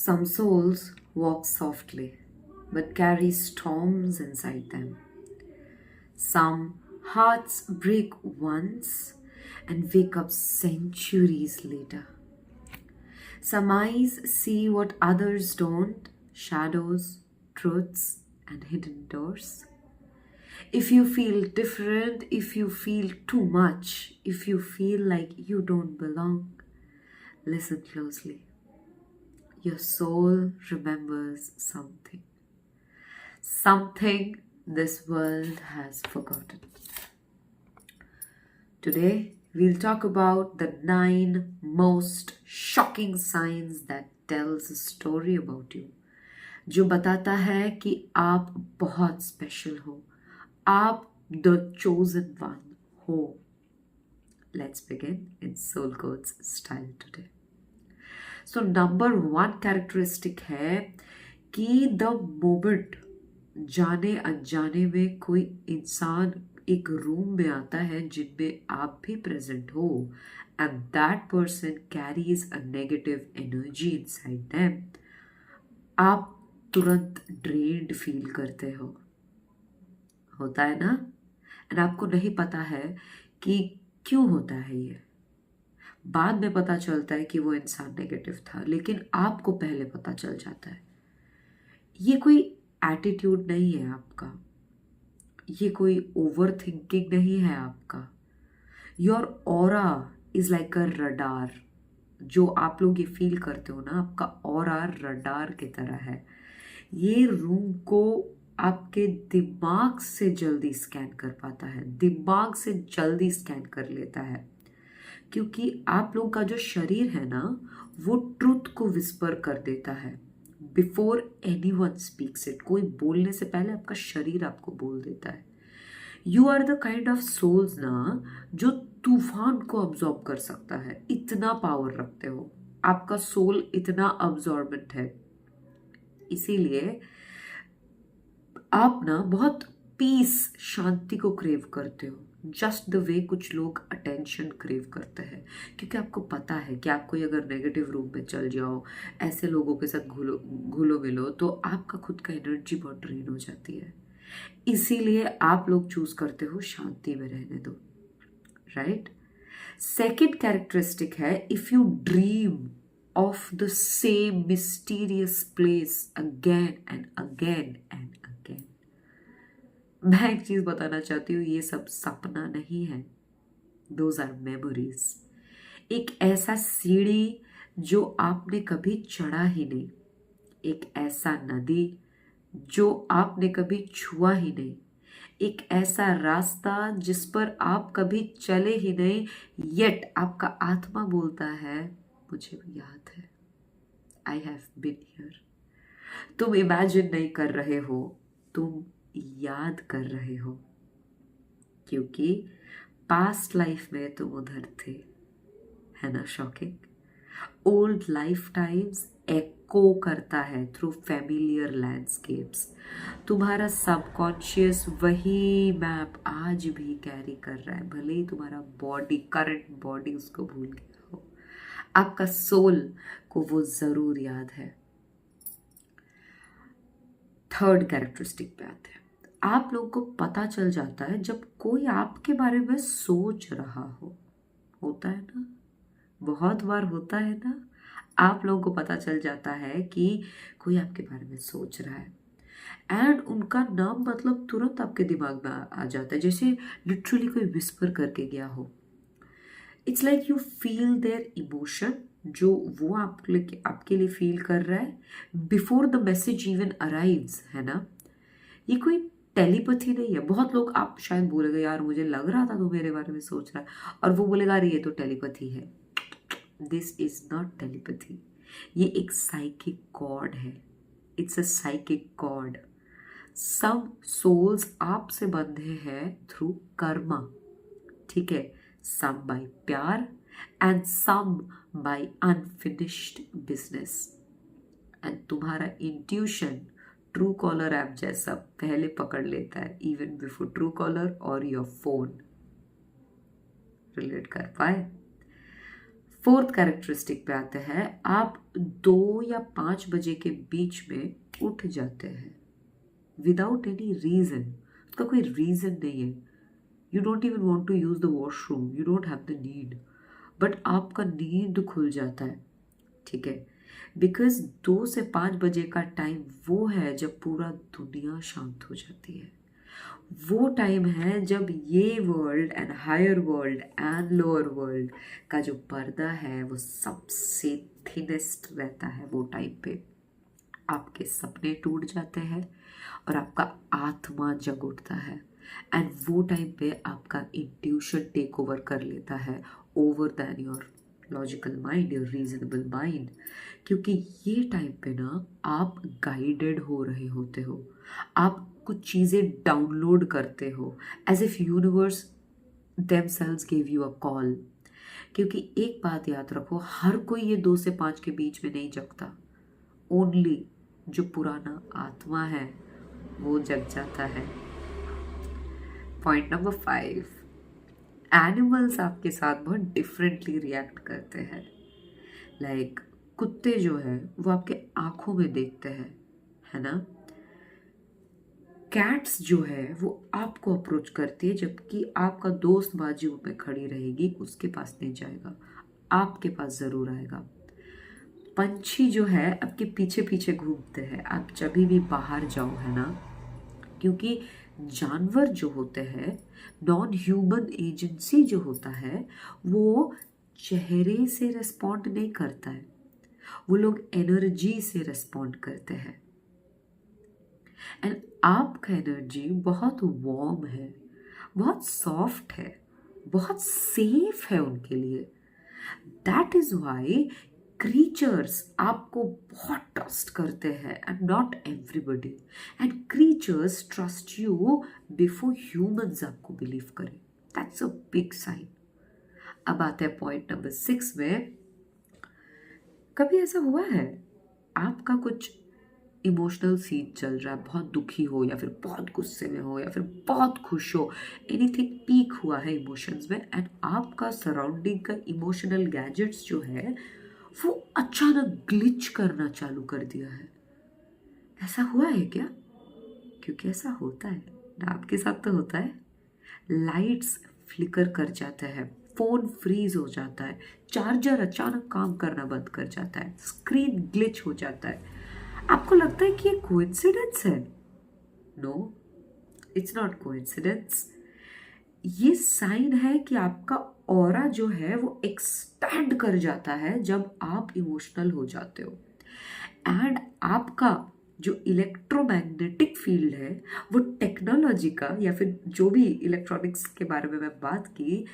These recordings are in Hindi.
Some souls walk softly but carry storms inside them. Some hearts break once and wake up centuries later. Some eyes see what others don't, shadows, truths, and hidden doors. If you feel different, if you feel too much, if you feel like you don't belong, listen closely. Your soul remembers something. Something this world has forgotten. Today, we'll talk about the 9 most shocking signs that tells a story about you. जो बताता है कि आप बहुत स्पेशल हो. आप the chosen one हो. Let's begin in Soul Codes style today. So number 1 characteristic है कि the moment जाने अनजाने में कोई इंसान एक रूम में आता है जिनमें आप भी प्रेजेंट हो and that person carries a negative energy inside them, आप तुरंत ड्रेन्ड फील करते हो. होता है ना? एंड आपको नहीं पता है कि क्यों होता है ये. बाद में पता चलता है कि वो इंसान नेगेटिव था, लेकिन आपको पहले पता चल जाता है. ये कोई एटीट्यूड नहीं है आपका, ये कोई ओवर थिंकिंग नहीं है आपका. Your aura is like a radar. जो आप लोग ये फील करते हो ना, आपका ऑरा रडार की तरह है. ये रूम को आपके दिमाग से जल्दी स्कैन कर पाता है, दिमाग से जल्दी स्कैन कर लेता है, क्योंकि आप लोगों का जो शरीर है ना, वो ट्रुथ को विस्पर कर देता है बिफोर एनीवन स्पीक्स इट. कोई बोलने से पहले आपका शरीर आपको बोल देता है. You are the kind of souls ना जो तूफान को अब्सॉर्ब कर सकता है. इतना पावर रखते हो, आपका सोल इतना अब्सॉर्बेंट है. इसीलिए आप ना बहुत पीस, शांति को क्रेव करते हो, जस्ट द वे कुछ लोग अटेंशन क्रेव करते हैं. क्योंकि आपको पता है कि आप कोई अगर नेगेटिव रूम में चल जाओ, ऐसे लोगों के साथ घुलो मिलो, तो आपका खुद का एनर्जी बहुत ड्रेन हो जाती है. इसीलिए आप लोग चूज करते हो शांति में रहने दो. राइट? सेकेंड कैरेक्टरिस्टिक है, if you dream of the same mysterious place again and again and again. मैं एक चीज बताना चाहती हूँ, ये सब सपना नहीं है. Those are memories. एक ऐसा सीढ़ी जो आपने कभी चढ़ा ही नहीं, एक ऐसा नदी जो आपने कभी छुआ ही नहीं, एक ऐसा रास्ता जिस पर आप कभी चले ही नहीं, येट आपका आत्मा बोलता है मुझे भी याद है, आई हैव बीन हियर. तुम इमेजिन नहीं कर रहे हो, तुम याद कर रहे हो, क्योंकि पास्ट लाइफ में तुम उधर थे. है ना शॉकिंग? ओल्ड लाइफ टाइम्स एको करता है थ्रू फैमिलियर लैंडस्केप्स. तुम्हारा सबकॉन्शियस वही मैप आज भी कैरी कर रहा है, भले ही तुम्हारा बॉडी, करंट बॉडी उसको भूल गया हो. आपका सोल को वो जरूर याद है. थर्ड कैरेक्टरिस्टिक पे आते हैं. आप लोगों को पता चल जाता है जब कोई आपके बारे में सोच रहा हो. होता है ना? बहुत बार होता है ना? आप लोगों को पता चल जाता है कि कोई आपके बारे में सोच रहा है, एंड उनका नाम मतलब तुरंत आपके दिमाग में आ जाता है, जैसे लिटरली कोई विस्पर करके गया हो. It's like you feel there emotion, जो वो आपके लिए फील कर रहा है before the message even arrives. है ना? ये कोई टेलीपैथी नहीं है. बहुत लोग, आप शायद बोलेगा यार मुझे लग रहा था तू मेरे बारे में सोच रहा है, और वो बोलेगा अरे ये तो टेलीपैथी है. This is not telepathy. ये एक साइकिक कॉर्ड है. It's a psychic cord. सब सोल्स आपसे बंधे हैं थ्रू कर्मा. ठीक है? Some by pyaar and some by unfinished business. And तुम्हारा इंट्यूशन ट्रू कॉलर ऐप जैसा पहले पकड़ लेता है, इवन बिफोर ट्रू कॉलर और योर फोन. रिलेट कर पाए? फोर्थ कैरेक्टरिस्टिक पे आते हैं, आप 2 या 5 बजे के बीच में उठ जाते हैं विदाउट एनी रीजन। उसका कोई रीजन नहीं है, you don't even want to use the washroom, you don't have the need, but आपका नींद खुल जाता है, ठीक है। बिकॉज 2 से 5 बजे का टाइम वो है जब पूरा दुनिया शांत हो जाती है। वो टाइम है जब ये world and higher world and lower world का जो पर्दा है वो सबसे थिनेस्ट रहता है। वो टाइम पे आपके सपने टूट जाते हैं और आपका आत्मा जग उठता है, एंड वो टाइम पे आपका इंट्यूशन टेक ओवर कर लेता है over then your logical mind, your reasonable mind. क्योंकि ये टाइम पे ना आप गाइडेड हो रहे होते हो, आप कुछ चीज़ें डाउनलोड करते हो as if universe themselves give you a call. क्योंकि एक बात याद रखो, हर कोई ये 2 से 5 के बीच में नहीं जगता, ओनली जो पुराना आत्मा है वो जग जाता है। पॉइंट नंबर 5, एनिमल्स आपके साथ बहुत डिफरेंटली रिएक्ट करते हैं। लाइक कुत्ते जो है वो आपके आंखों में देखते हैं, है ना। कैट्स जो है वो आपको अप्रोच करती है, जबकि आपका दोस्त बाजू में खड़ी रहेगी, उसके पास नहीं जाएगा, आपके पास ज़रूर आएगा। पंछी जो है आपके पीछे पीछे घूमते हैं आप जब भी बाहर जाओ, है ना। क्योंकि जानवर जो होते हैं, नॉन ह्यूमन एजेंसी जो होता है, वो चेहरे से रिस्पॉन्ड नहीं करता है, वो लोग एनर्जी से रिस्पॉन्ड करते हैं। एंड आपका एनर्जी बहुत वार्म है, बहुत सॉफ्ट है, बहुत सेफ है उनके लिए। दैट इज वाई क्रीचर्स आपको बहुत ट्रस्ट करते हैं, and not everybody, and creatures trust you before humans आपको बिलीव करें। That's a big sign. अब आते हैं पॉइंट नंबर 6 में। कभी ऐसा हुआ है आपका कुछ इमोशनल सीन चल रहा है, बहुत दुखी हो या फिर बहुत गुस्से में हो या फिर बहुत खुश हो, एनीथिंग पीक हुआ है इमोशंस में, एंड आपका सराउंडिंग का इमोशनल गैजेट्स जो है वो अचानक ग्लिच करना चालू कर दिया है। ऐसा हुआ है क्या? क्योंकि ऐसा होता है ना, आपके साथ तो होता है। लाइट्स फ्लिकर कर जाते हैं, फोन फ्रीज हो जाता है, चार्जर अचानक काम करना बंद कर जाता है, स्क्रीन ग्लिच हो जाता है। आपको लगता है कि ये कोइंसिडेंस है? No, it's not coincidence. ये साइन है कि आपका ऑरा जो है वो एक्सपैंड कर जाता है जब आप इमोशनल हो जाते हो, एंड आपका जो इलेक्ट्रोमैग्नेटिक फील्ड है वो टेक्नोलॉजी का या फिर जो भी इलेक्ट्रॉनिक्स के बारे में मैं बात की,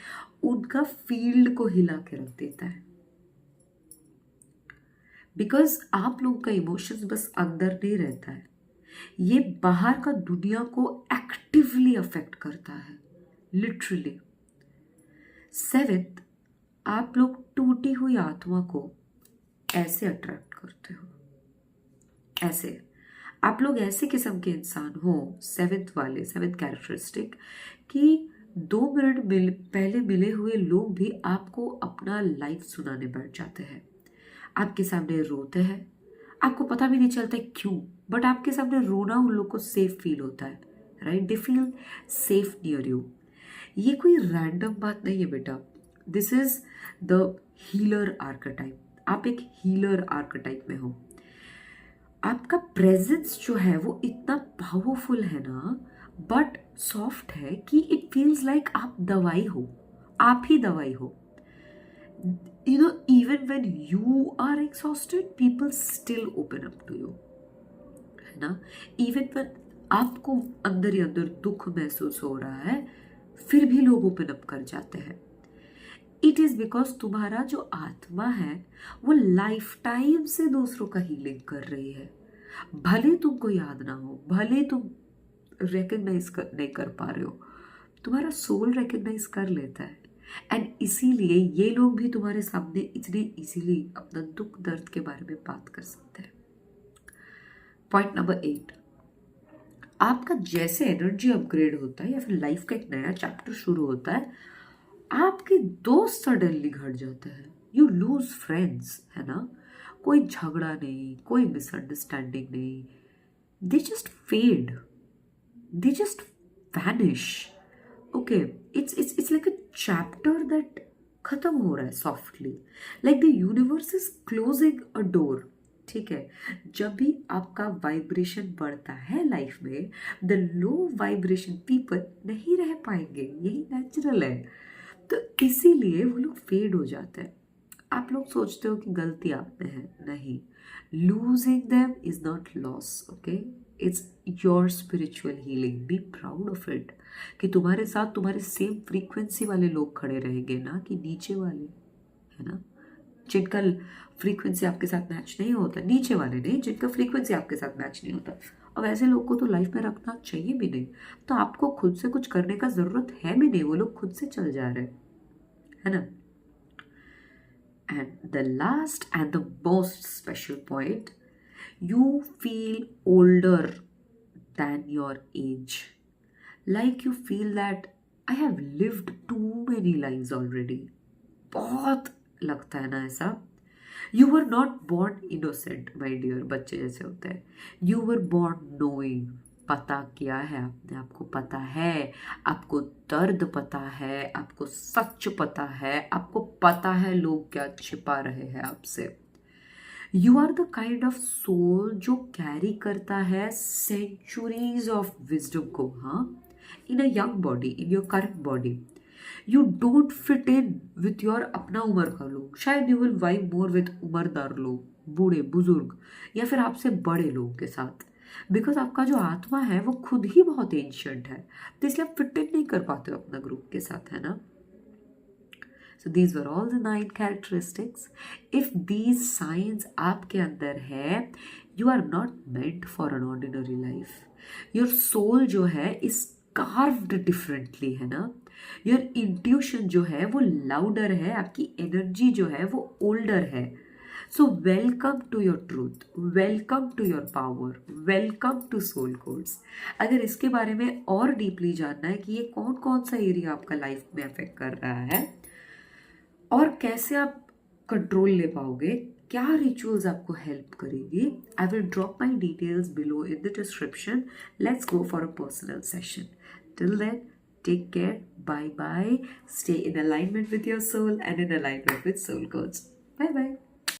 उनका फील्ड को हिला के रख देता है। बिकॉज आप लोग का इमोशंस बस अंदर नहीं रहता है, ये बाहर का दुनिया को एक्टिवली अफेक्ट करता है, लिटरली। 7th, आप लोग टूटी हुई आत्मा को ऐसे अट्रैक्ट करते हो, ऐसे आप लोग ऐसे किस्म के इंसान हो, 7th कैरेक्टरिस्टिक, कि 2 मिनट पहले मिले हुए लोग भी आपको अपना लाइफ सुनाने बैठ जाते हैं, आपके सामने रोते हैं, आपको पता भी नहीं चलता क्यों, बट आपके सामने रोना उन लोग को सेफ फील होता है, right. They feel safe near you. ये कोई रैंडम बात नहीं है बेटा, this is the healer archetype. आप एक हीलर आर्केटाइप में हो। आपका प्रेजेंस जो है वो इतना पावरफुल है ना, बट सॉफ्ट है कि इट फील्स लाइक आप दवाई हो, आप ही दवाई हो। You know, even when you are exhausted, people still open up to you, है ना। even when आपको अंदर ही अंदर दुख महसूस हो रहा है, फिर भी लोग ओपन अप कर जाते हैं। इट इज बिकॉज तुम्हारा जो आत्मा है वो लाइफ टाइम से दूसरों का हीलिंग कर रही है। भले तुमको याद ना हो, भले तुम रिकग्नाइज नहीं कर पा रहे हो, तुम्हारा सोल रिकग्नाइज कर लेता है, एंड इसीलिए ये लोग भी तुम्हारे सामने इतने इजीली अपना दुख दर्द के बारे में बात कर सकते हैं। पॉइंट नंबर 8, आपका जैसे एनर्जी अपग्रेड होता है या फिर लाइफ का एक नया चैप्टर शुरू होता है, आपके दोस्त सडनली घट जाते हैं। यू लूज फ्रेंड्स, है ना, कोई झगड़ा नहीं, कोई मिसअंडरस्टैंडिंग नहीं, they just fade, they just vanish. Okay, it's like a chapter that खत्म हो रहा है softly, like the universe is closing a door. ठीक है, जब भी आपका वाइब्रेशन बढ़ता है लाइफ में, द लो वाइब्रेशन पीपल नहीं रह पाएंगे, यही नेचुरल है। तो इसीलिए वो लोग फेड हो जाते हैं। आप लोग सोचते हो कि गलती आप में है, नहीं, losing them is not loss, okay, it's your spiritual healing, be proud of it, कि तुम्हारे साथ तुम्हारे सेम फ्रीक्वेंसी वाले लोग खड़े रहेंगे ना कि नीचे वाले, है ना, जिनका फ्रीक्वेंसी आपके साथ मैच नहीं होता, नीचे वाले नहीं, जिनका फ्रीक्वेंसी आपके साथ मैच नहीं होता। और वैसे लोग को तो लाइफ में रखना चाहिए भी नहीं, तो आपको खुद से कुछ करने का ज़रूरत है भी नहीं, वो लोग खुद से चल जा रहे हैं, है ना। And the last and the most special point, you feel older than your age. Like you feel that I have lived too many lives already. बहुत लगता है ना ऐसा। You were not born innocent, my dear, बच्चे जैसे होते हैं। You were born knowing, पता किया है आपने, आपको पता है, आपको दर्द पता है, आपको सच पता है, आपको पता है लोग क्या छिपा रहे हैं आपसे। You are the kind of soul जो कैरी करता है सेंचुरीज ऑफ विजडम को, हाँ, in a young body, in your current body. You don't fit in with your अपना उम्र का लोग, शायद you will vibe more with उम्रदार लोग, बूढ़े बुजुर्ग, या फिर आपसे बड़े लोग के साथ, बिकॉज आपका जो आत्मा है वो खुद ही बहुत एंशियंट है, तो इसलिए आप फिट इन नहीं कर पाते हो अपना ग्रुप के साथ, है ना। So these were all the 9 characteristics. If these signs आपके अंदर है, you are not meant for an ordinary life. Your soul जो है is carved differently, है ना। Your intuition जो है वो louder है, आपकी energy जो है वो older है। So welcome to your truth, welcome to your power, welcome to soul codes. अगर इसके बारे में और डीपली जानना है कि ये कौन कौन सा एरिया आपका लाइफ में अफेक्ट कर रहा है और कैसे आप कंट्रोल ले पाओगे, क्या रिचुअल्स आपको हेल्प करेगी, I will drop my details below in the description. Let's go for a personal session. Till then, take care, bye bye, stay in alignment with your soul and in alignment with soul codes. Bye bye.